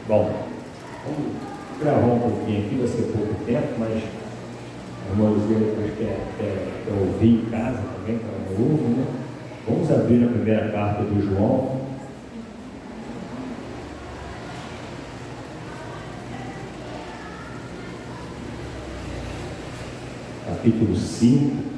Bom, vamos gravar um pouquinho aqui, vai ser pouco tempo, mas a irmãzinha depois quer ouvir em casa também, que ela não ouve, né? Vamos abrir a primeira carta do João. Capítulo 5.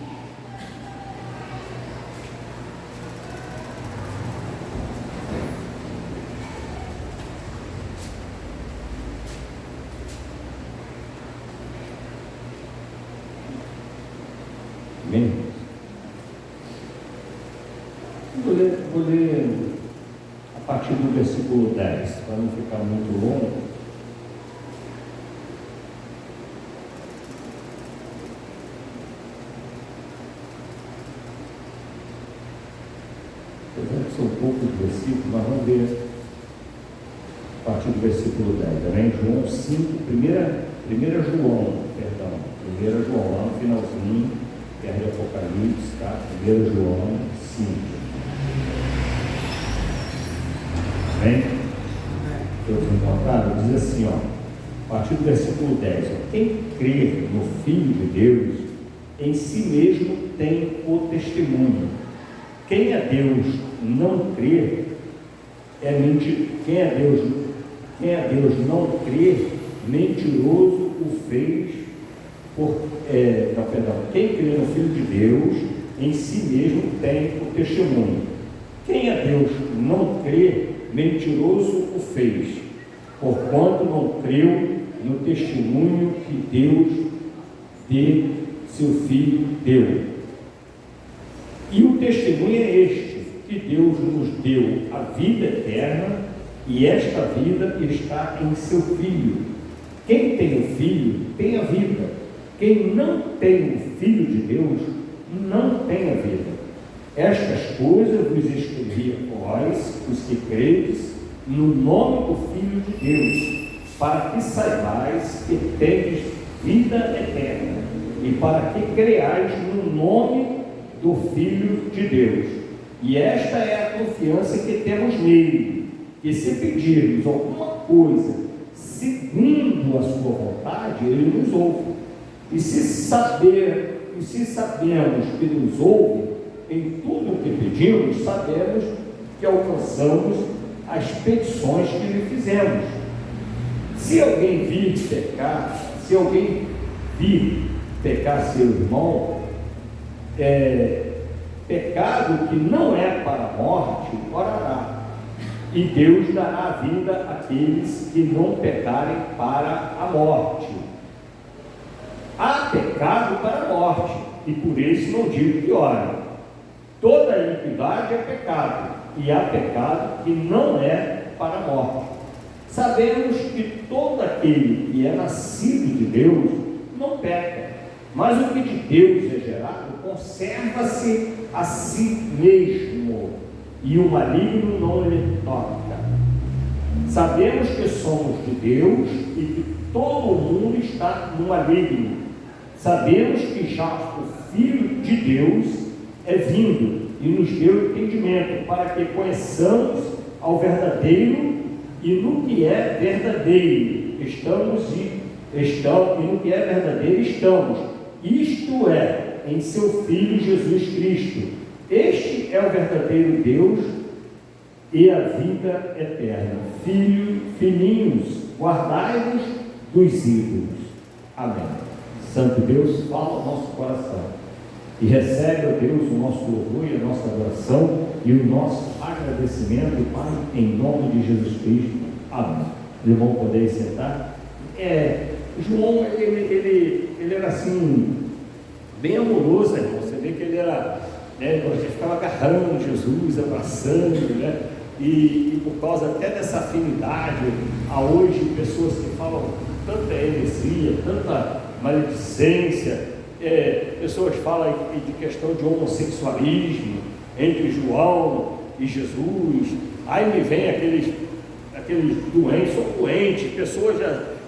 Amém? Vou ler a partir do versículo 10, para não ficar muito longo. São poucos versículos, mas vamos ver a partir do versículo 10, amém? João 5, 1 João, lá no finalzinho, perto do Apocalipse, tá? 1 João 5. Amém? Todos encontraram? Diz assim, ó, a partir do versículo 10, ó, quem crê no Filho de Deus, em si mesmo tem o testemunho. Quem a Deus não crê é mentiroso. Quem a Deus não crê, mentiroso o fez Quem crê no Filho de Deus, em si mesmo tem o testemunho. Quem a Deus não crê, mentiroso o fez, porquanto não creu no testemunho que Deus de seu Filho deu. E o testemunho é este, que Deus nos deu a vida eterna, e esta vida está em seu Filho. Quem tem o Filho tem a vida. Quem não tem o Filho de Deus não tem a vida. Estas coisas vos escrevi a vós, os que credes, no nome do Filho de Deus, para que saibais que tendes vida eterna, e para que creais no nome do Filho de Deus. E esta é a confiança que temos nele, que se pedirmos alguma coisa segundo a sua vontade, ele nos ouve. E se sabemos que nos ouve em tudo o que pedimos, sabemos que alcançamos as petições que lhe fizemos. Se alguém vir pecar seu irmão, pecado que não é para a morte, orará, e Deus dará vida àqueles que não pecarem para a morte. Há pecado para a morte, e por isso não digo que ore. Toda iniquidade é pecado, e há pecado que não é para a morte. Sabemos que todo aquele que é nascido de Deus não peca, mas o que de Deus é gerado conserva-se a si mesmo, e o maligno não lhe toca. Sabemos que somos de Deus e que todo o mundo está no maligno. Sabemos que já o Filho de Deus é vindo e nos deu entendimento, para que conheçamos ao verdadeiro, e no que é verdadeiro estamos. Isto é, em seu Filho Jesus Cristo. Este é o verdadeiro Deus e a vida eterna. Filhinhos, guardai-vos dos ídolos. Amém. Santo Deus, fala ao nosso coração e recebe, ó Deus, o nosso louvor e a nossa adoração e o nosso agradecimento, Pai, em nome de Jesus Cristo. Amém. Os irmãos podem sentar. João, ele era assim, bem amoroso, irmão. Você vê que ele era, ele ficava agarrando Jesus, abraçando, né? E por causa até dessa afinidade, há hoje pessoas que falam tanta heresia, tanta maledicência, pessoas falam de questão de homossexualismo entre João e Jesus. Aí me vem aqueles doentes, são doentes, pessoas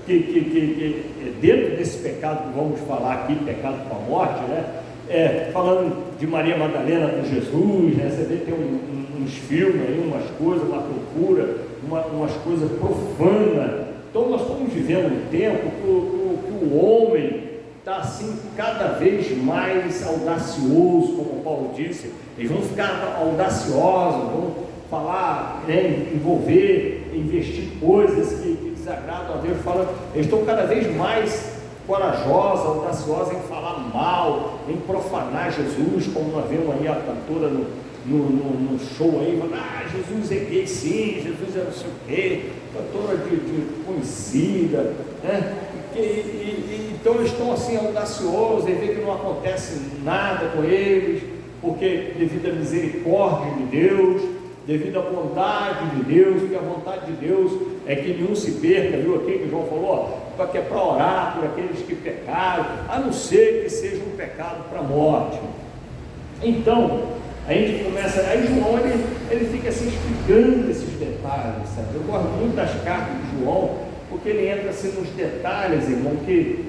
que dentro desse pecado que vamos falar aqui, pecado com a morte, né? Falando de Maria Madalena com Jesus, né? Você vê, tem uns filmes aí, umas coisas, uma procura, umas coisas profanas vivendo um tempo que o homem está assim cada vez mais audacioso, como Paulo disse. Eles vão ficar audaciosos, vão falar, envolver, investir coisas que desagradam a Deus. Eles estão cada vez mais corajosos, audaciosos em falar mal, em profanar Jesus, como nós vemos aí a cantora no show aí, falando, Jesus é gay sim, Jesus é não sei o quê, cantora de conhecida, né? Então eles estão assim audaciosos, e vê que não acontece nada com eles, porque devido à misericórdia de Deus, devido à bondade de Deus, porque a vontade de Deus é que nenhum se perca, viu aqui que João falou, que é para orar por aqueles que pecaram, a não ser que seja um pecado para a morte. Então, a gente começa, aí João ele fica assim explicando esses detalhes, sabe? Eu gosto muito das cartas de João, porque ele entra assim nos detalhes, irmão, que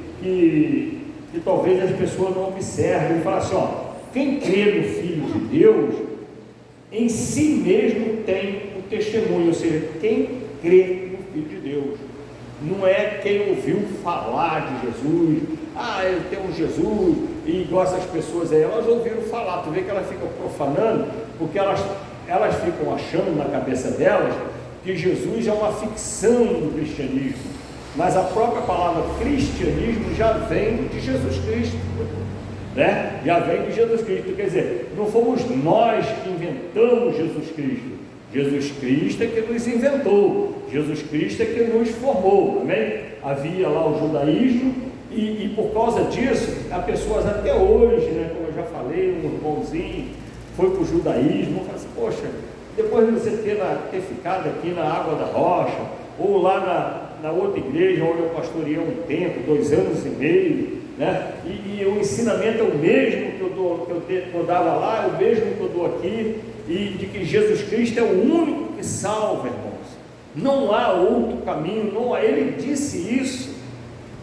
talvez as pessoas não observem. Ele fala assim, ó, quem crê no Filho de Deus, em si mesmo tem o testemunho, ou seja, quem crê no Filho de Deus, não é quem ouviu falar de Jesus, eu tenho um Jesus, e igual essas pessoas aí, elas ouviram falar, tu vê que elas ficam profanando, porque elas ficam achando na cabeça delas, que Jesus é uma ficção do cristianismo, mas a própria palavra cristianismo já vem de Jesus Cristo, né? Já vem de Jesus Cristo, quer dizer, não fomos nós que inventamos Jesus Cristo, Jesus Cristo é que nos inventou, Jesus Cristo é que nos formou, amém? Havia lá o judaísmo, e por causa disso, há pessoas até hoje, né, como eu já falei, um irmãozinho foi para o judaísmo, fala assim, poxa, depois de você ter ficado aqui na Água da Rocha, ou lá na outra igreja onde eu pastoreei um tempo, 2 anos e meio, né? E o ensinamento é o mesmo que eu dava lá, é o mesmo que eu dou aqui, e de que Jesus Cristo é o único que salva, irmãos. Não há outro caminho, não há. Ele disse isso.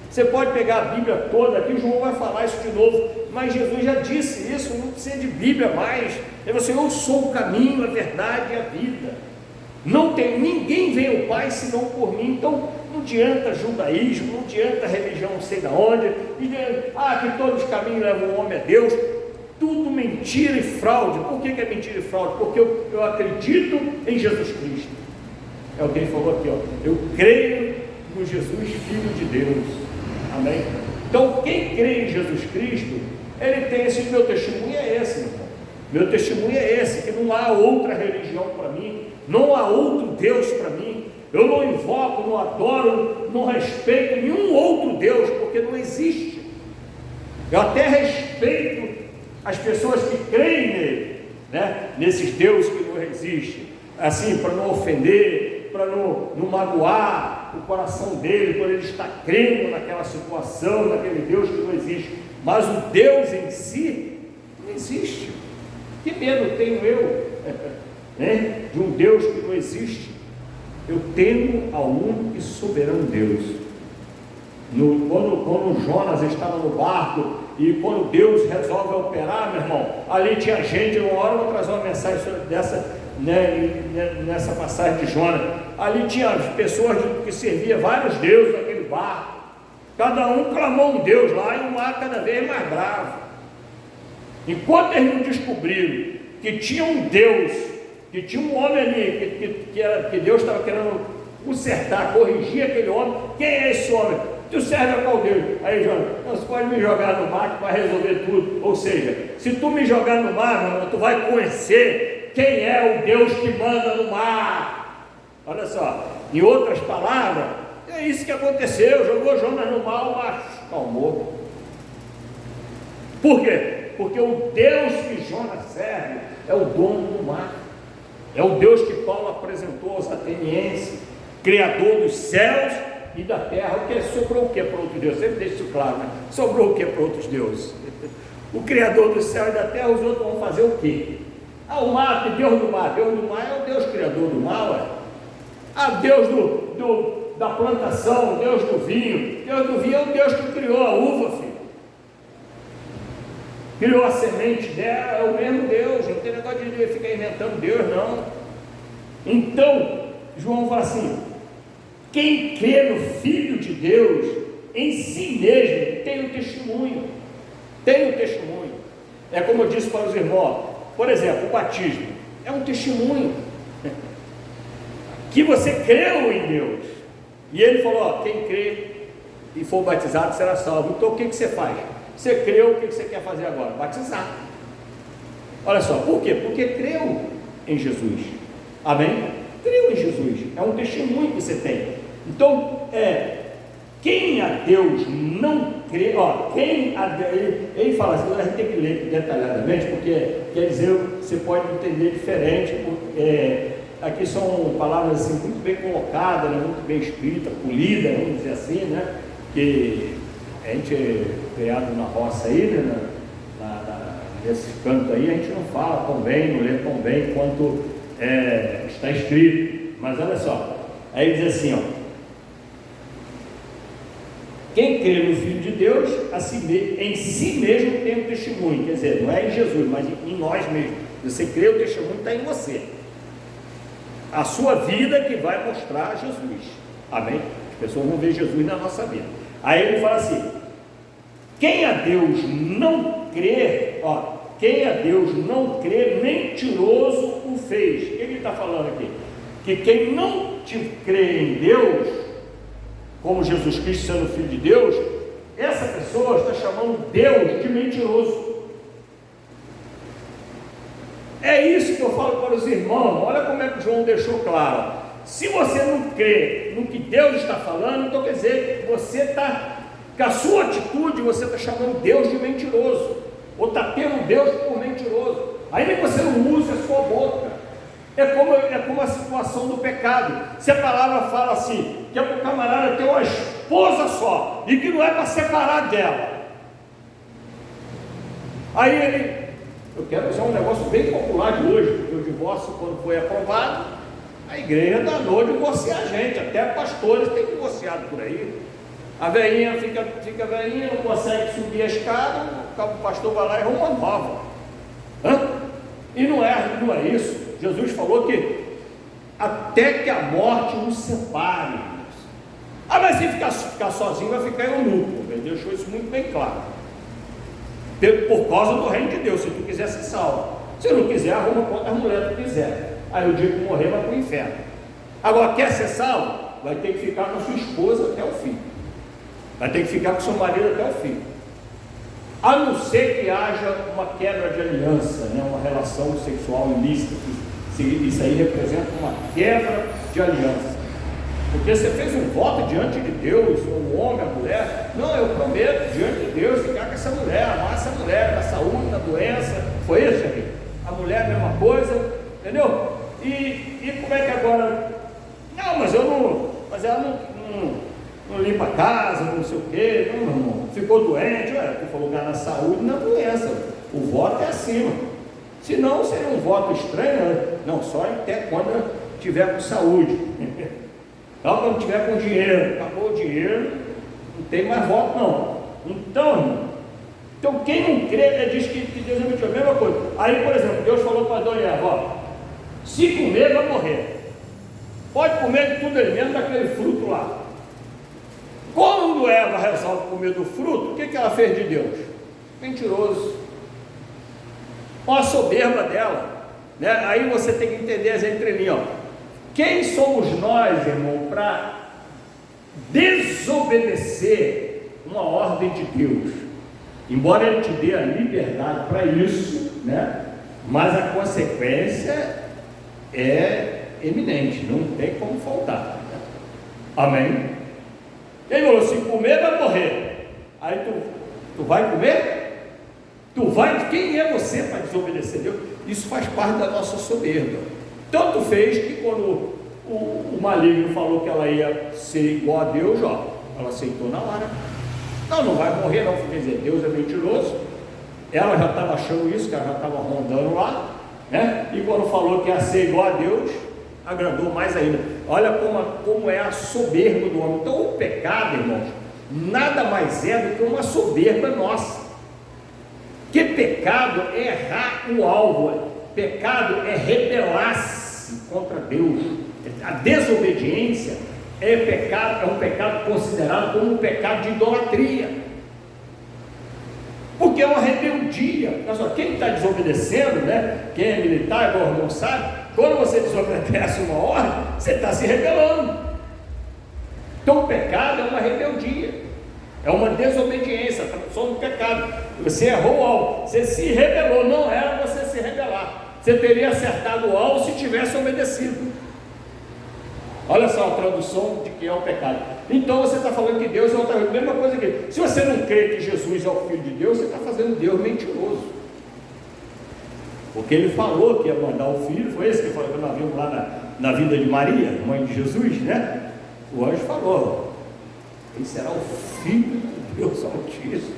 Você pode pegar a Bíblia toda aqui, João vai falar isso de novo, mas Jesus já disse isso, não precisa de Bíblia mais. Ele falou assim, eu sou o caminho, a verdade e a vida. Não tem, ninguém vem ao Pai senão por mim. Então não adianta judaísmo, não adianta religião não sei de onde, que todos os caminhos levam o homem a Deus. Tudo mentira e fraude. Por que é mentira e fraude? Porque eu acredito em Jesus Cristo. É o que ele falou aqui, ó. Eu creio no Jesus, Filho de Deus. Amém? Então quem crê em Jesus Cristo, ele tem esse, meu testemunho é esse, meu irmão. Meu testemunho é esse, que não há outra religião para mim, não há outro Deus para mim. Eu não invoco, não adoro, não respeito nenhum outro Deus, porque não existe. Eu até respeito as pessoas que creem nele, né? Nesses deuses que não existem, assim, para não ofender, para não magoar o coração dele, quando ele está crendo naquela situação, naquele Deus que não existe. Mas o Deus em si não existe. Que medo tenho eu, né? De um Deus que não existe? Eu temo ao único e soberano Deus. Quando Jonas estava no barco, e quando Deus resolve operar, meu irmão, ali tinha gente, uma hora eu vou trazer uma mensagem dessa, né, nessa passagem de Jonas, ali tinha pessoas que serviam vários deuses naquele barco, cada um clamou um Deus lá, e o mar cada vez mais bravo. Enquanto eles não descobriram que tinha um Deus, que tinha um homem ali, que Deus estava querendo consertar, corrigir aquele homem, quem é esse homem? Tu serve a qual Deus? Aí Jonas, você pode me jogar no mar que vai resolver tudo. Ou seja, se tu me jogar no mar, meu irmão, tu vai conhecer quem é o Deus que manda no mar. Olha só, em outras palavras, é isso que aconteceu, jogou Jonas no mar, o mar calmou. Por quê? Porque o Deus que Jonas serve é o dono do mar, é o Deus que Paulo apresentou aos atenienses, criador dos céus e da terra. O que sobrou o que para outro Deus? Sempre deixa isso claro, né? Sobrou o que para outros deuses? O criador do céu e da terra, os outros vão fazer o quê? O mar, Deus do mar. Deus do mar é o Deus criador do mar, ué. Deus da plantação, Deus do vinho. Deus do vinho é o Deus que criou a uva, filho. Criou a semente dela, é o mesmo Deus. Não tem negócio de ficar inventando Deus, não. Então, João fala assim, quem crê no Filho de Deus, em si mesmo, tem um testemunho. Tem um testemunho. É como eu disse para os irmãos, por exemplo, o batismo é um testemunho que você creu em Deus. E ele falou, ó, quem crê e for batizado será salvo. Então o que você faz? Você creu, o que você quer fazer agora? Batizar. Olha só, por quê? Porque creu em Jesus. Amém? Creu em Jesus. É um testemunho que você tem. Então, quem a Deus não crê, ó, quem a Deus, ele fala assim, a gente tem que ler detalhadamente, porque quer dizer, você pode entender diferente, aqui são palavras assim, muito bem colocadas, né, muito bem escritas, polidas, vamos dizer assim, né, que a gente é criado na roça aí, né, nesse canto aí, a gente não fala tão bem, não lê tão bem quanto está escrito, mas olha só, aí diz assim, ó, quem crê no Filho de Deus, em si mesmo tem um testemunho, quer dizer, não é em Jesus, mas em nós mesmos. Você crê, o testemunho está em você. A sua vida que vai mostrar Jesus. Amém? As pessoas vão ver Jesus na nossa vida. Aí ele fala assim: quem a Deus não crê, quem a Deus não crê, mentiroso o fez. O que ele está falando aqui? Que quem não crê em Deus, como Jesus Cristo sendo Filho de Deus, essa pessoa está chamando Deus de mentiroso. É isso que eu falo para os irmãos. Olha como é que João deixou claro. Se você não crê no que Deus está falando, então quer dizer que você está, com a sua atitude, você está chamando Deus de mentiroso, ou está tendo Deus por mentiroso. Ainda que você não use a sua boca. É como a situação do pecado. Se a palavra fala assim, que é para o camarada ter uma esposa só, e que não é para separar dela. Aí eu quero usar um negócio bem popular de hoje, porque o divórcio, quando foi aprovado, a igreja danou divorciar a gente, até pastores têm divorciado por aí. A velhinha fica velhinha, não consegue subir a escada, o pastor vai lá e arruma uma nova. E não é isso. Jesus falou que até que a morte nos separe. Mas se ficar sozinho vai ficar eunuco. Ele deixou isso muito bem claro. Por causa do reino de Deus, se tu quiser ser salvo. Se não quiser, arruma quantas mulheres tu quiser. Aí o dia que morrer vai para o inferno. Agora, quer ser salvo? Vai ter que ficar com a sua esposa até o fim. Vai ter que ficar com seu marido até o fim. A não ser que haja uma quebra de aliança, né? Uma relação sexual ilícita. Isso aí representa uma quebra de aliança. Porque você fez um voto diante de Deus, o homem, a mulher. Não, eu prometo diante de Deus ficar com essa mulher, amar essa mulher, na saúde, na doença. Foi isso, gente? A mulher, a mesma coisa, entendeu? E como é que agora? Não, mas ela não limpa a casa, não sei o quê, não ficou doente, tu falou lugar na saúde e na doença. O voto é acima. Se não, seria um voto estranho, né? Não, só até quando tiver com saúde. Só quando tiver com dinheiro. Acabou o dinheiro, não tem mais voto não. Então quem não crê, diz que Deus é mentiroso. A mesma coisa. Aí, por exemplo, Deus falou para Adão e Eva, se comer vai morrer. Pode comer de tudo aí, mesmo daquele fruto lá. Quando Eva resolve comer do fruto, o que ela fez de Deus? Mentiroso. Olha a soberba dela, né? Aí você tem que entender as entrelinhas. Quem somos nós, irmão, para desobedecer uma ordem de Deus? Embora Ele te dê a liberdade para isso, né? Mas a consequência é eminente, não tem como faltar. Amém? Ele falou, se comer vai morrer. Aí tu vai comer? Quem é você para desobedecer a Deus? Isso faz parte da nossa soberba. Tanto fez que quando o maligno falou que ela ia ser igual a Deus, ela aceitou na hora. Não vai morrer não, quer dizer, Deus é mentiroso. Ela já estava achando isso, que ela já estava rondando lá, né? E quando falou que ia ser igual a Deus, agradou mais ainda. Olha como é a soberba do homem. Então o pecado, irmãos, nada mais é do que uma soberba nossa. Que pecado é errar o alvo, pecado é rebelar-se contra Deus. A desobediência é um pecado considerado como um pecado de idolatria, porque é uma rebeldia. Olha só, quem está desobedecendo, né? Quem é militar, igual o irmão sabe, quando você desobedece uma ordem, você está se rebelando. Então o pecado é uma rebeldia, é uma desobediência, só no pecado. Você errou o alvo, você se rebelou, não era você se rebelar, você teria acertado o alvo se tivesse obedecido. Olha só a tradução de que é o pecado. Então você está falando que Deus é outra coisa, mesma coisa que, se você não crê que Jesus é o Filho de Deus, você está fazendo Deus mentiroso, porque ele falou que ia mandar o Filho, foi esse que falou que nós vimos lá na vida de Maria, mãe de Jesus, né? O anjo falou: ele será o Filho de Deus Altíssimo.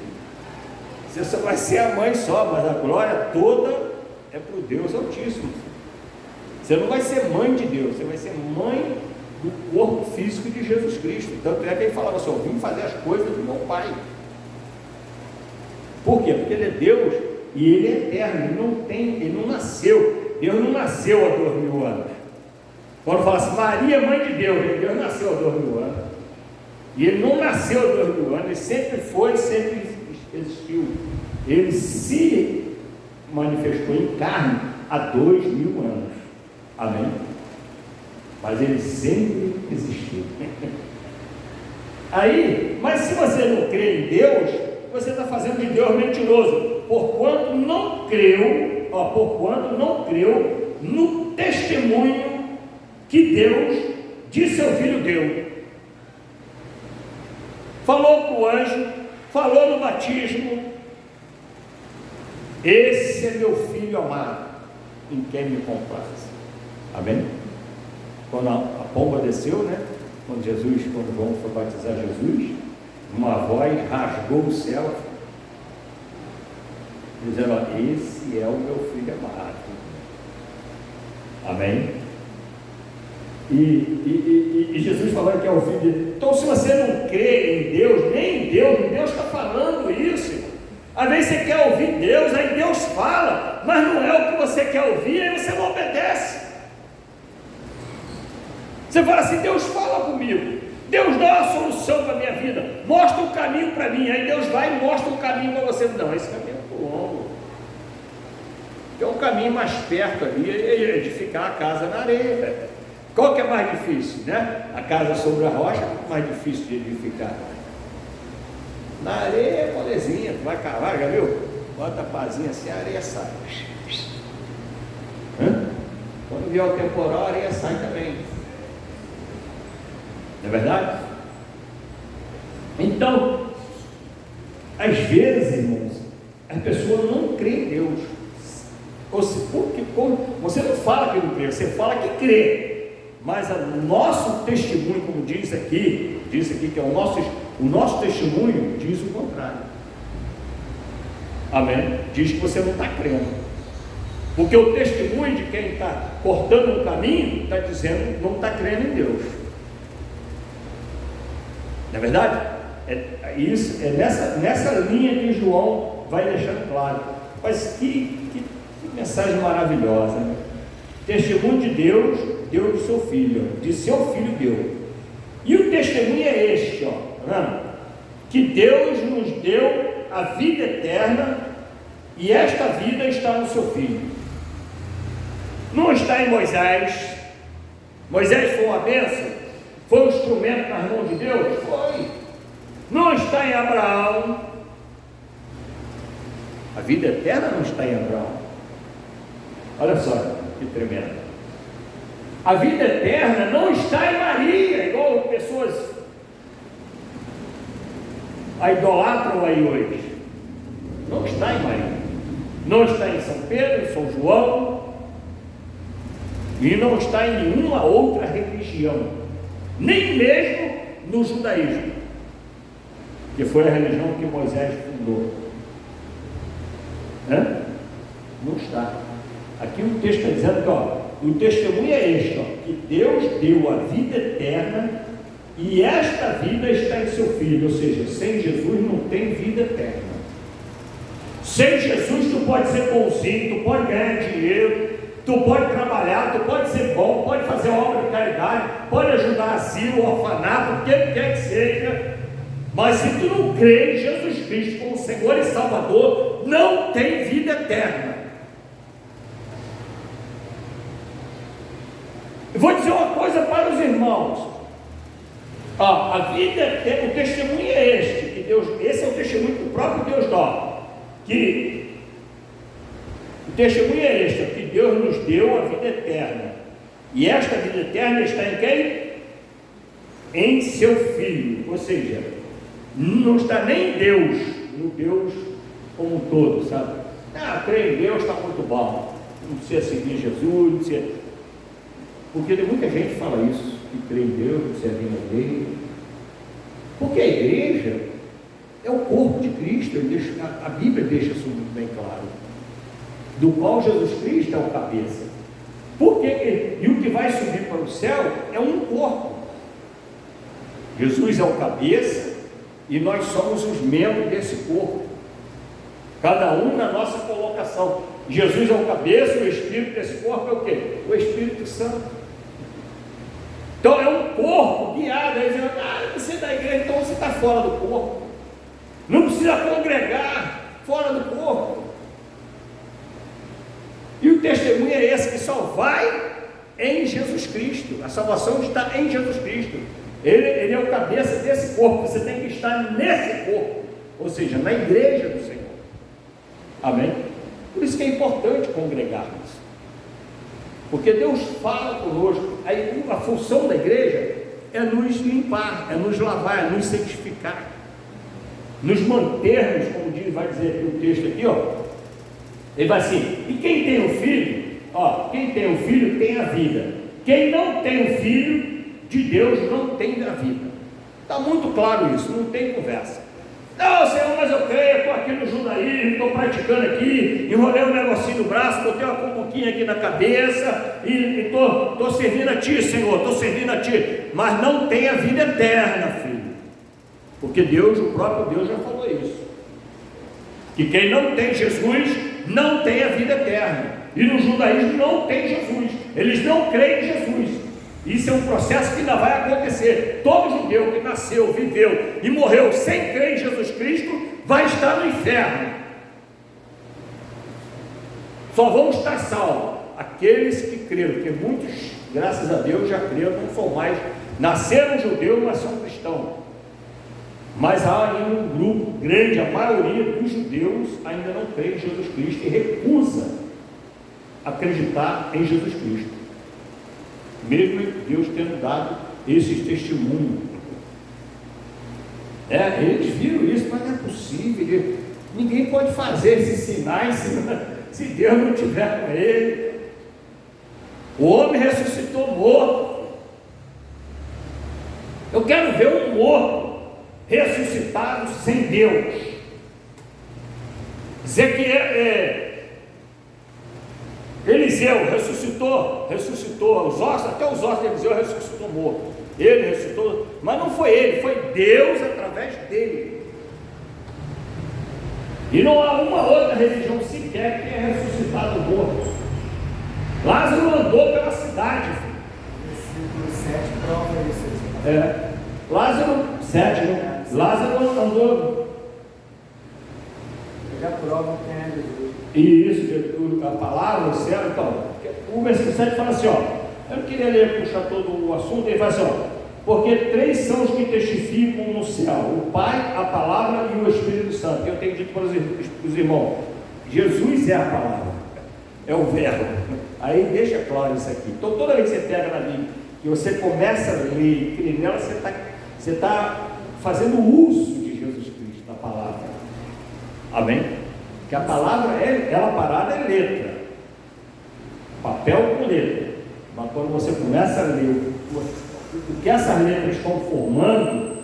Você só vai ser a mãe só, mas a glória toda é para o Deus Altíssimo. Você não vai ser mãe de Deus, você vai ser mãe do corpo físico de Jesus Cristo. Tanto é que ele falava assim: eu vim fazer as coisas do meu Pai. Por quê? Porque ele é Deus e ele é eterno, ele não nasceu. Deus não nasceu há 2000 anos. Quando fala assim, Maria, mãe de Deus, Deus nasceu há 2000 anos. E ele não nasceu há 2000 anos, ele sempre foi, sempre existiu. Ele se manifestou em carne há 2000 anos. Amém? Mas ele sempre existiu. Aí, mas se você não crê em Deus, você está fazendo de Deus mentiroso, porquanto não creu no testemunho que Deus de seu Filho deu. Falou para o anjo, falou no batismo: esse é meu Filho amado, em quem me compraze. Amém? Quando a pomba desceu, né? Quando João foi batizar Jesus, uma voz rasgou o céu, dizendo: esse é o meu Filho amado. Amém? E Jesus falando que é o Filho de Deus. Então, se você não crê em Deus, nem em Deus está falando isso. Às vezes você quer ouvir Deus, aí Deus fala, mas não é o que você quer ouvir, aí você não obedece. Você fala assim: Deus fala comigo, Deus dá uma solução para a minha vida, mostra um caminho para mim. Aí Deus vai e mostra um caminho para você. Não, esse caminho é muito longo, tem um caminho mais perto ali, é edificar a casa na areia. Qual que é mais difícil, né? A casa sobre a rocha é mais difícil de edificar. Na areia é molezinha, tu vai cavar, já viu? Bota a pazinha assim, a areia sai. Quando vier o temporal, a areia sai também. Não é verdade? Então, às vezes, irmãos, a pessoa não crê em Deus. Ou se, porque você não fala que não crê, você fala que crê. Mas o nosso testemunho, como diz aqui que é o nosso testemunho, diz o contrário. Amém? Diz que você não está crendo, porque o testemunho de quem está cortando o caminho está dizendo que não está crendo em Deus. Não é verdade? Isso é nessa linha que João vai deixando claro. Mas que mensagem maravilhosa, né? Testemunho de Deus deu do seu Filho, de seu Filho deu. E o testemunho é este, que Deus nos deu a vida eterna, e esta vida está no seu Filho. Não está em Moisés. Moisés foi uma bênção, foi um instrumento nas mãos de Deus? Foi. Não está em Abraão. A vida eterna não está em Abraão. Olha só que tremendo. A vida eterna não está em Maria, igual pessoas a idolatram aí hoje. Não está em Maria, não está em São Pedro, em São João, e não está em nenhuma outra religião, nem mesmo no judaísmo, que foi a religião que Moisés fundou. Não está. Aqui o texto está dizendo que o testemunho é este, que Deus deu a vida eterna, e esta vida está em seu Filho. Ou seja, sem Jesus não tem vida eterna. Sem Jesus tu pode ser bonzinho, tu pode ganhar dinheiro, Tu pode trabalhar, tu pode ser bom, pode fazer obra de caridade, pode ajudar asilo, orfanato, o que quer que seja, mas se tu não crê em Jesus Cristo como Senhor e Salvador, não tem vida eterna. Eu vou dizer uma coisa para os irmãos. A vida eterna, o testemunho é este, que Deus, esse é o testemunho que o próprio Deus dá, que o testemunho é este, que Deus nos deu a vida eterna, e esta vida eterna está em quem? Em seu Filho, ou seja, não está nem em Deus, no Deus como um todo, sabe? Crer em Deus está muito bom, não precisa seguir Jesus, não precisa... Porque tem muita gente que fala isso, que crê em Deus, que serve na igreja, porque a igreja é o corpo de Cristo, a Bíblia deixa isso muito bem claro, do qual Jesus Cristo é o cabeça. E o que vai subir para o céu é um corpo. Jesus é o cabeça e nós somos os membros desse corpo, cada um na nossa colocação. Jesus é o cabeça, o espírito desse corpo é o quê? O Espírito Santo. Então é um corpo guiado. Aí dizendo, você é da igreja, então você está fora do corpo, não precisa congregar fora do corpo. E o testemunho é esse, que só vai em Jesus Cristo. A salvação está em Jesus Cristo. Ele é o cabeça desse corpo. Você tem que estar nesse corpo, ou seja, na igreja do Senhor. Amém? Por isso que é importante congregarmos, porque Deus fala conosco. Aí a função da igreja é nos limpar, é nos lavar, é nos santificar, nos mantermos, como vai dizer aqui o texto aqui, ele vai assim: e quem tem o filho, quem tem o filho tem a vida, quem não tem o filho de Deus não tem a vida. Está muito claro isso, não tem conversa. Não, Senhor, mas eu creio, estou aqui no judaísmo, estou praticando aqui, enrolei um negocinho no braço, botei uma cumbuquinha aqui na cabeça e estou servindo a Ti, Senhor, estou servindo a Ti, mas não tem a vida eterna, filho, porque Deus, o próprio Deus já falou isso, que quem não tem Jesus não tem a vida eterna, e no judaísmo não tem Jesus, eles não creem em Jesus. Isso é um processo que ainda vai acontecer. Todo judeu que nasceu, viveu e morreu sem crer em Jesus Cristo vai estar no inferno. Só vão estar salvos aqueles que creram, porque muitos, graças a Deus, já creram, não são mais, nasceram judeus, mas são cristãos. Mas há ainda um grupo grande, a maioria dos judeus ainda não crê em Jesus Cristo e recusa acreditar em Jesus Cristo, mesmo Deus tendo dado esses testemunhos. Eles viram isso, mas não é possível, ninguém pode fazer esses sinais se Deus não estiver com ele. O homem ressuscitou morto. Eu quero ver um morto ressuscitado sem Deus. Eliseu ressuscitou os ossos, até os ossos de Eliseu ressuscitou morto. Ele ressuscitou, mas não foi ele, foi Deus através dele. E não há uma outra religião sequer que tenha ressuscitado morto. Lázaro andou pela cidade. Versículo 7 prova isso. Lázaro, 7, né? Lázaro andou. Já prova quem é Jesus. E isso, a palavra, o céu, então, o versículo 7 fala assim, eu não queria ler, puxar todo o assunto, ele fala assim, porque 3 são os que testificam no céu, o Pai, a palavra e o Espírito Santo. Eu tenho dito para os irmãos, Jesus é a palavra, é o verbo. Aí deixa claro isso aqui. Então toda vez que você pega na Bíblia, que você começa a ler e crer nela, você está fazendo uso de Jesus Cristo, da palavra. Amém? Que a palavra, ela parada é letra, papel com letra, mas quando você começa a ler o que essas letras estão formando,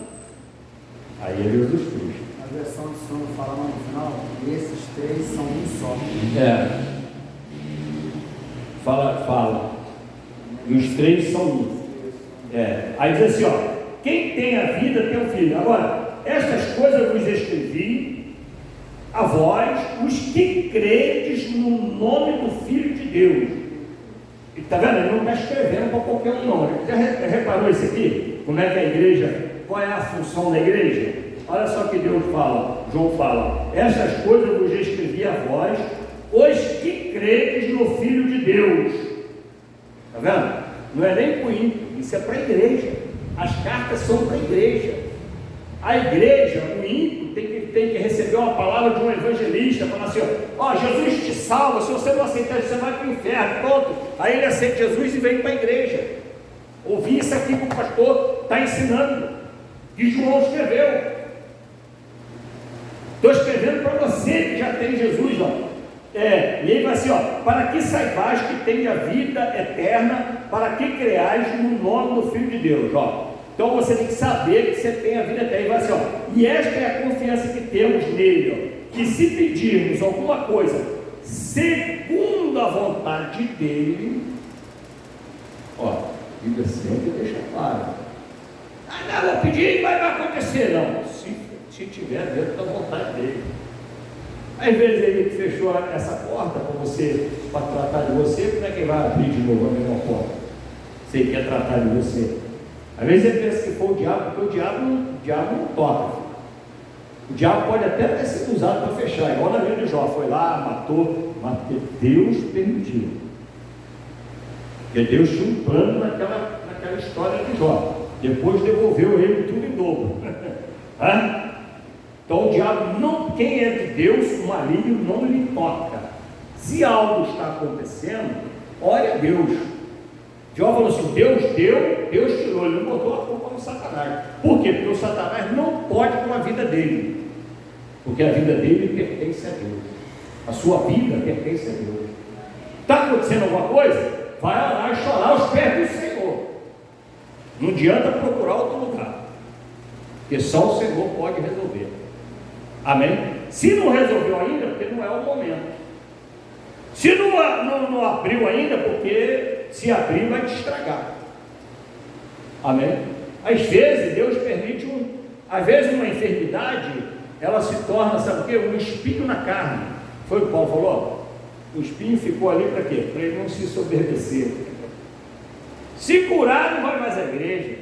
aí é Jesus Cristo. A versão de Sono fala no final, e esses 3 são um só. Fala, e os 3 são um. Aí diz assim, quem tem a vida tem o filho. Agora, estas coisas eu vos escrevi a vós, os que credes no nome do Filho de Deus, E está vendo? Ele não está escrevendo para qualquer um, não. Já reparou isso aqui? Como é que a igreja, qual é a função da igreja? Olha só o que Deus fala, João fala: essas coisas eu vos escrevi a vós, os que credes no Filho de Deus. Está vendo? Não é nem para o ímpio, isso é para a igreja. As cartas são para a igreja. A igreja, o ímpio, tem que receber uma palavra de um evangelista, falar assim: ó, Jesus te salva, se você não aceitar, você vai para o inferno. Pronto. Aí ele aceita Jesus e vem para a igreja. Ouvi isso aqui que o pastor está ensinando, que João escreveu. Estou escrevendo para você que já tem Jesus, ó. E ele vai assim, ó: para que saibais que tem a vida eterna, para que creais no nome do Filho de Deus, ó. Então você tem que saber que você tem a vida eterna. Ele vai assim, ó: e esta é a confiança que temos nele, ó, que se pedirmos alguma coisa segundo a vontade dele, ó, a Bíblia sempre deixa claro: ah, não, vou pedir e vai acontecer. Não, se tiver dentro da vontade dele. Às vezes ele fechou essa porta para você, para tratar de você, como é que ele vai abrir de novo a mesma porta? Se ele quer tratar de você. Às vezes ele pensa que foi o diabo, porque o diabo não toca. Filho. O diabo pode até ter sido usado para fechar, igual na vida de Jó, foi lá, matou, mas porque Deus permitiu. Porque Deus tinha um plano naquela história de Jó. Depois devolveu ele tudo em dobro. Então o diabo não, quem é de Deus, o maligno não lhe toca. Se algo está acontecendo, ore a Deus. Jó falou assim: Deus deu, Deus tirou, ele não botou a culpa no Satanás. Por quê? Porque o Satanás não pode com a vida dele, porque a vida dele pertence a Deus, a sua vida pertence a Deus. Está acontecendo alguma coisa? Vai orar e chorar aos pés do Senhor. Não adianta procurar outro lugar, porque só o Senhor pode resolver. Amém? Se não resolveu ainda, porque não é o momento. Se não abriu ainda, porque se abrir vai te estragar. Amém? Às vezes Deus permite às vezes uma enfermidade, ela se torna, sabe o quê? Um espinho na carne. Foi o que Paulo falou? O espinho ficou ali para quê? Para ele não se soberbecer. Se curar, não vai mais à igreja.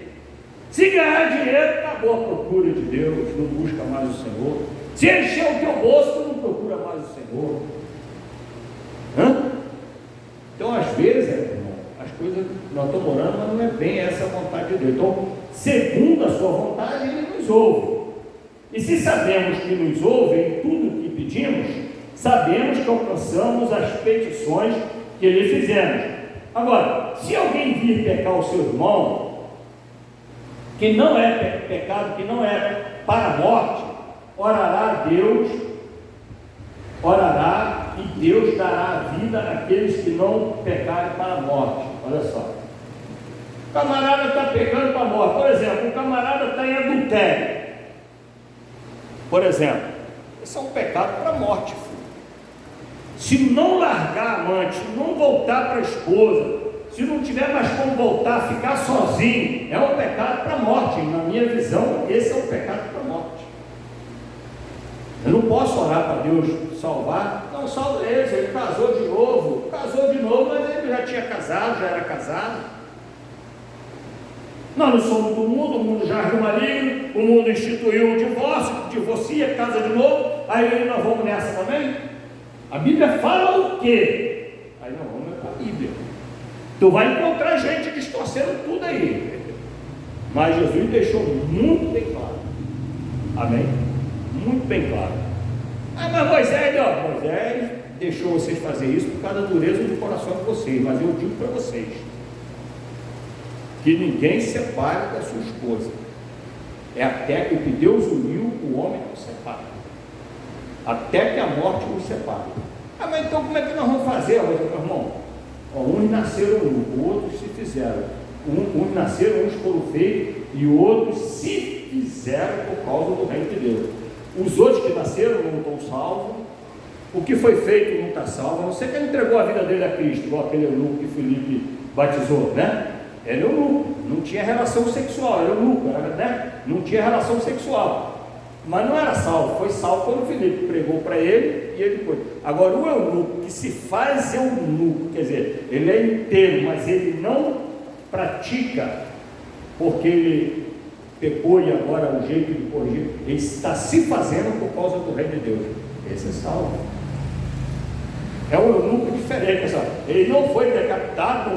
Se ganhar dinheiro, acabou a procura de Deus, não busca mais o Senhor. Se encher o teu bolso, tu não procura mais o Senhor. Então, às vezes, irmão, as coisas, nós estamos orando, mas não é bem essa a vontade de Deus. Então, segundo a sua vontade, Ele nos ouve. E se sabemos que nos ouve em tudo que pedimos, sabemos que alcançamos as petições que lhe fizemos. Agora, se alguém vir pecar o seu irmão, que não é pecado, que não é para a morte, orará e Deus dará a vida àqueles que não pecarem para a morte. Olha só, o camarada está pecando para a morte. Por exemplo, o camarada está em adultério, por exemplo, isso é um pecado para a morte, filho. Se não largar a amante, se não voltar para a esposa, se não tiver mais como voltar, ficar sozinho, é um pecado para a morte. Na minha visão, esse é um pecado para a morte. Eu não posso orar para Deus salvar. Não, salva ele casou de novo, mas ele já tinha casado, já era casado. Nós não somos do mundo, o mundo já é maligno, o mundo instituiu o divórcio, divorcia, casa de novo, aí nós vamos nessa também? A Bíblia fala o quê? Aí nós vamos para a Bíblia. Tu vai encontrar gente distorcendo tudo aí, mas Jesus deixou muito bem claro. Amém? Muito bem claro. Mas Moisés deixou vocês fazer isso por causa da dureza do coração de vocês, mas eu digo para vocês que ninguém separe da sua esposa, é até que o que Deus uniu, o homem não separa, até que a morte nos separe. Mas então como é que nós vamos fazer, meu irmão? Uns nasceram outros se fizeram, uns nasceram, uns foram feitos e outros se fizeram por causa do reino de Deus. Os outros que nasceram não estão salvos, o que foi feito não está salvo, a não ser que ele entregou a vida dele a Cristo, igual aquele eunuco que Filipe batizou, né? Ele é eunuco, não tinha relação sexual, era eunuco, né? Não tinha relação sexual, mas não era salvo, foi salvo quando Filipe pregou para ele e ele foi. Agora o eunuco que se faz eunuco, quer dizer, ele é inteiro, mas ele não pratica, porque ele pecou e agora o jeito de corrigir, ele está se fazendo por causa do reino de Deus. Esse é salvo. É um eunuco diferente, pessoal. Ele não foi decapitado,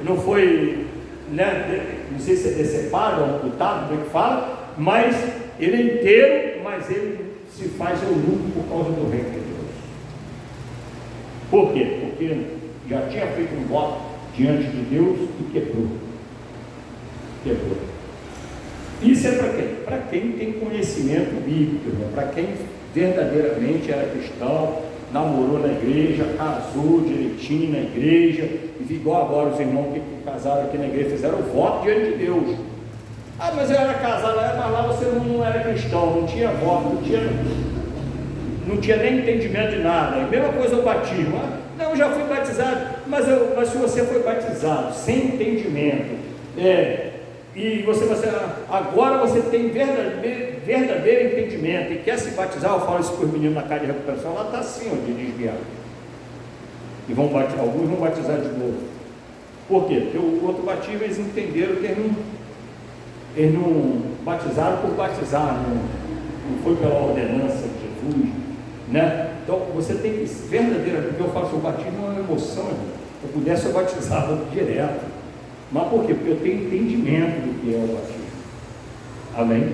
não foi, né, não sei se é decepado ou amputado, como é que fala, mas ele é inteiro, mas ele se faz eunuco por causa do reino de Deus. Por quê? Porque já tinha feito um voto diante de Deus e quebrou. Isso é para quem? Para quem tem conhecimento bíblico, né? Para quem verdadeiramente era cristão, namorou na igreja, casou direitinho na igreja, e igual agora os irmãos que casaram aqui na igreja fizeram o voto diante de Deus. Ah, mas eu era casado, mas lá você não era cristão, não tinha voto, não tinha nem entendimento de nada. A mesma coisa o batismo. Ah, não, eu já fui batizado, mas se você foi batizado sem entendimento, e agora você tem verdadeiro entendimento e quer se batizar, eu falo isso para os meninos na casa de recuperação, lá está assim, ó, de desviado. E alguns vão batizar de novo. Por quê? Porque o outro batismo eles entenderam que eles não batizaram por batizar, não foi pela ordenança de Jesus, né? Então você tem que verdadeiramente, porque eu falo que o batismo é uma emoção, irmão. Se eu pudesse eu batizava direto. Mas por quê? Porque eu tenho entendimento do que é o batismo. Amém?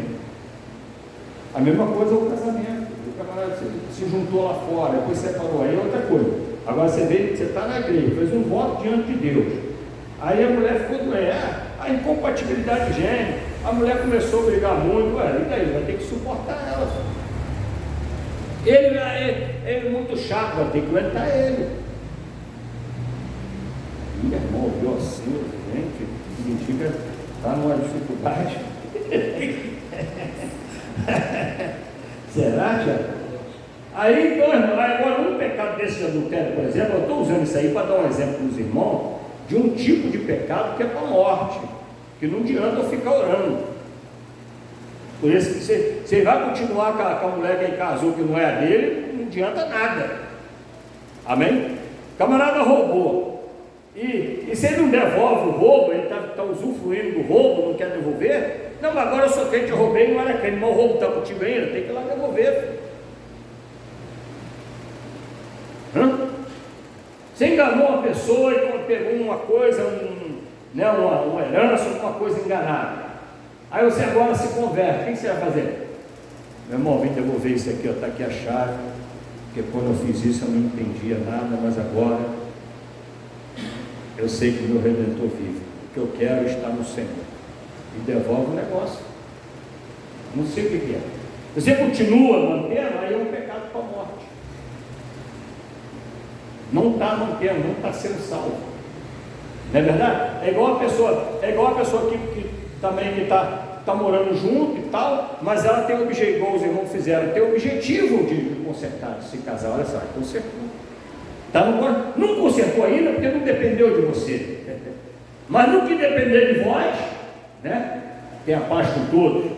A mesma coisa é o casamento. O camarada se juntou lá fora, depois separou, aí é outra coisa. Agora você está na igreja, fez um voto diante de Deus. Aí a mulher ficou doente, a incompatibilidade de gênero, a mulher começou a brigar muito, e daí? Vai ter que suportar ela. Ele é muito chato, vai ter que aguentar ele. Meu irmão, viu assim, gente, significa está numa dificuldade. Será, Tiago? Aí, então, irmão, agora um pecado desse de adultério, por exemplo, eu estou usando isso aí para dar um exemplo para os irmãos, de um tipo de pecado que é para a morte, que não adianta eu ficar orando. Por isso que você vai continuar com a mulher que ele casou, que não é a dele, não adianta nada. Amém? O camarada roubou. E se ele não devolve o roubo, ele está usufruindo do roubo, não quer devolver, não, mas agora eu sou crente, eu roubei, não era crente, mas o roubo está contigo ainda, tem que ir lá devolver. Você enganou uma pessoa e pegou uma coisa, uma herança, alguma coisa enganada. Aí você agora se converte, o que você vai fazer? Meu irmão, vem devolver isso aqui, está aqui a chave, porque quando eu fiz isso eu não entendia nada, mas agora eu sei que o meu Redentor vive, o que eu quero está no Senhor, e devolve o negócio. Não sei o que é. Você continua mantendo, aí é um pecado para a morte. Não está mantendo, não está sendo salvo. Não é verdade? É igual a pessoa que também que está morando junto e tal, mas ela tem objetivo, igual os irmãos fizeram, tem o objetivo de consertar, de se casar. Olha só, consertou. Não consertou ainda porque não dependeu de você, mas no que depender de vós, né? Tem a paz com todos,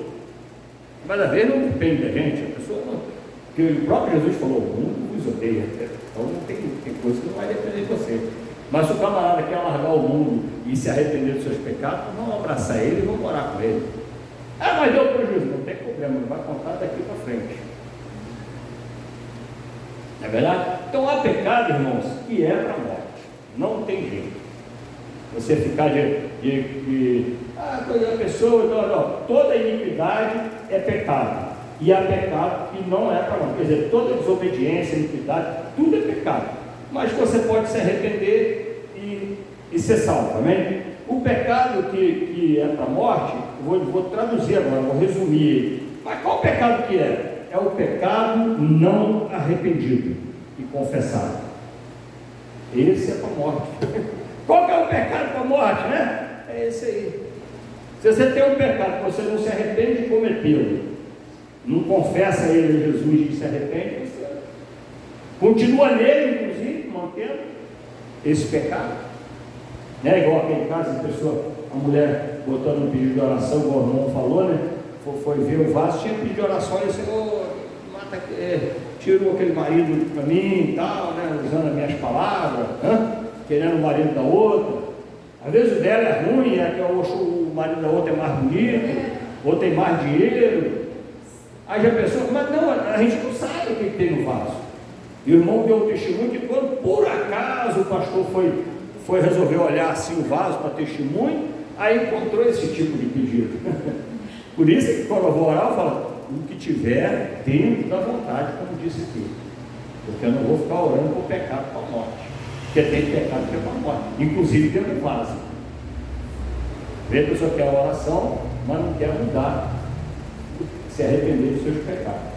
mas às vezes não depende da gente, a pessoa não, porque o próprio Jesus falou, o mundo vos odeia, então não tem coisa que não vai depender de você. Mas se o camarada quer largar o mundo e se arrepender dos seus pecados, vamos abraçar ele e vamos morar com ele. Mas deu prejuízo, não tem problema, não vai contar daqui para frente. Não é verdade? Então há pecado, irmãos, que é para a morte. Não tem jeito. Você ficar coisa da pessoa, não. Toda iniquidade é pecado. E há pecado que não é para a morte. Quer dizer, toda desobediência, iniquidade, tudo é pecado. Mas você pode se arrepender e ser salvo, amém? O pecado que é para a morte, vou traduzir agora, vou resumir. Mas qual pecado que é? É o pecado não arrependido e confessado. Esse é para a morte. Qual que é o pecado para a morte, né? É esse aí. Se você tem um pecado que você não se arrepende de cometê-lo, não confessa a ele, Jesus, que se arrepende, você continua nele, inclusive, mantendo esse pecado. Né? Igual aquele caso de pessoa, a mulher botando um pedido de oração, igual o irmão falou, né? foi ver o vaso, tinha pedido oração, e disse, mata, tirou aquele marido para mim e tal, né, usando as minhas palavras, querendo o marido da outra. Às vezes o dela é ruim, é que o marido da outra é mais bonito, ou tem mais dinheiro. Aí já pensou, mas não, a gente não sabe o que tem no vaso. E o irmão deu um testemunho que quando por acaso o pastor foi resolver olhar assim o vaso para testemunho, aí encontrou esse tipo de pedido. Por isso que quando eu vou orar, eu falo, o que tiver dentro da vontade, como disse aqui. Porque eu não vou ficar orando por pecado para a morte. Porque tem pecado que é para a morte, inclusive dentro do vaso. Vê que a pessoa quer a oração, mas não quer mudar, se arrepender dos seus pecados.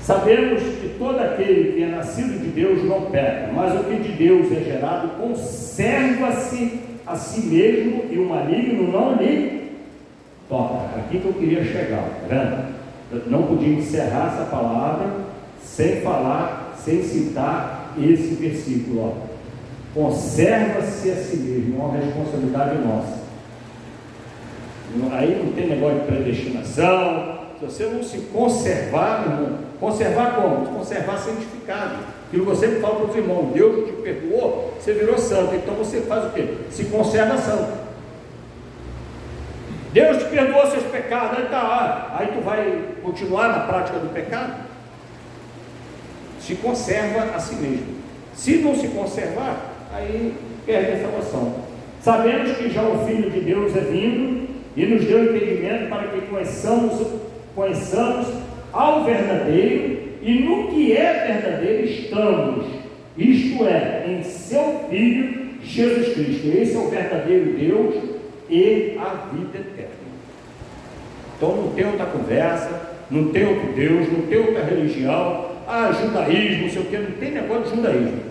Sabemos que todo aquele que é nascido de Deus não peca, mas o que de Deus é gerado conserva-se a si mesmo e o maligno não lhe toca. Aqui que eu queria chegar, tá vendo? Eu não podia encerrar essa palavra sem falar, sem citar esse versículo, ó. Conserva-se a si mesmo, é uma responsabilidade nossa. Aí não tem negócio de predestinação. Se você não se conservar, irmão, conservar como? Conservar santificado. Aquilo que você fala para os irmãos, Deus te perdoou, você virou santo, então você faz o quê? Se conserva santo. Deus te perdoou seus pecados, aí tu vai continuar na prática do pecado? Se conserva a si mesmo. Se não se conservar, aí perde a salvação. Sabemos que já o Filho de Deus é vindo e nos deu entendimento para que conheçamos ao verdadeiro, e no que é verdadeiro estamos, isto é, em seu Filho Jesus Cristo. Esse é o verdadeiro Deus e a vida eterna. Então não tem outra conversa, não tem outro Deus, não tem outra religião, judaísmo, não sei o que, não tem negócio de judaísmo.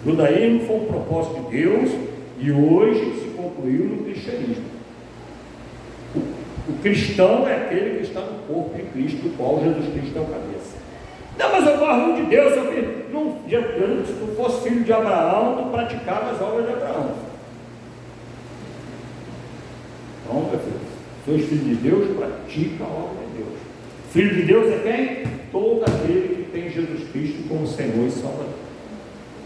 Judaísmo foi um propósito de Deus e hoje se concluiu no cristianismo. O cristão é aquele que está no corpo de Cristo, do qual Jesus Cristo é o cabeça. Não, mas eu gosto muito de Deus, eu filho. Não, se tu fosse filho de Abraão, tu praticava as obras de Abraão. Então, meu filho, se tu és filho de Deus, pratica a obra de Deus. Filho de Deus é quem? Todo aquele que tem Jesus Cristo como Senhor e Salvador.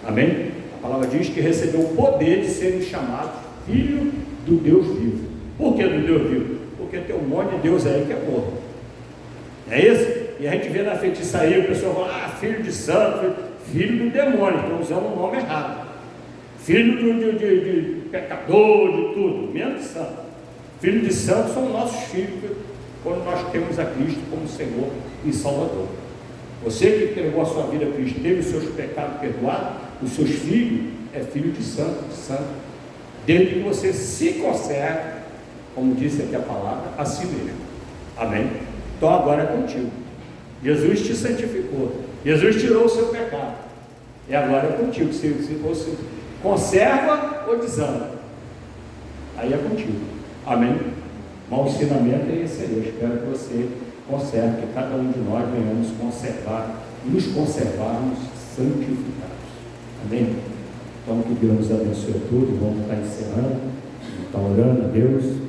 Amém? A palavra diz que recebeu o poder de serem chamados filho do Deus vivo. Por que do Deus vivo? Porque tem um monte de Deus aí que é morto. É isso? E a gente vê na feitiçaria, o pessoal fala, filho de santo, filho do demônio, estão usando o nome errado. Filho de pecador, de tudo, menos de santo. Filho de santo são nossos filhos, quando nós temos a Cristo como Senhor e Salvador. Você que entregou a sua vida a Cristo, teve os seus pecados perdoados, os seus filhos, é filho de santo, desde que você se conserve, como disse aqui a palavra, a si mesmo. Amém? Então agora é contigo. Jesus te santificou, Jesus tirou o seu pecado, e agora é contigo. Se você conserva ou desanda, aí é contigo. Amém? Mas o ensinamento é esse aí. Eu espero que você conserve, que cada um de nós venhamos conservar, nos conservarmos santificados. Amém? Então que Deus nos abençoe a todos. Vamos estar encerrando, está orando a Deus.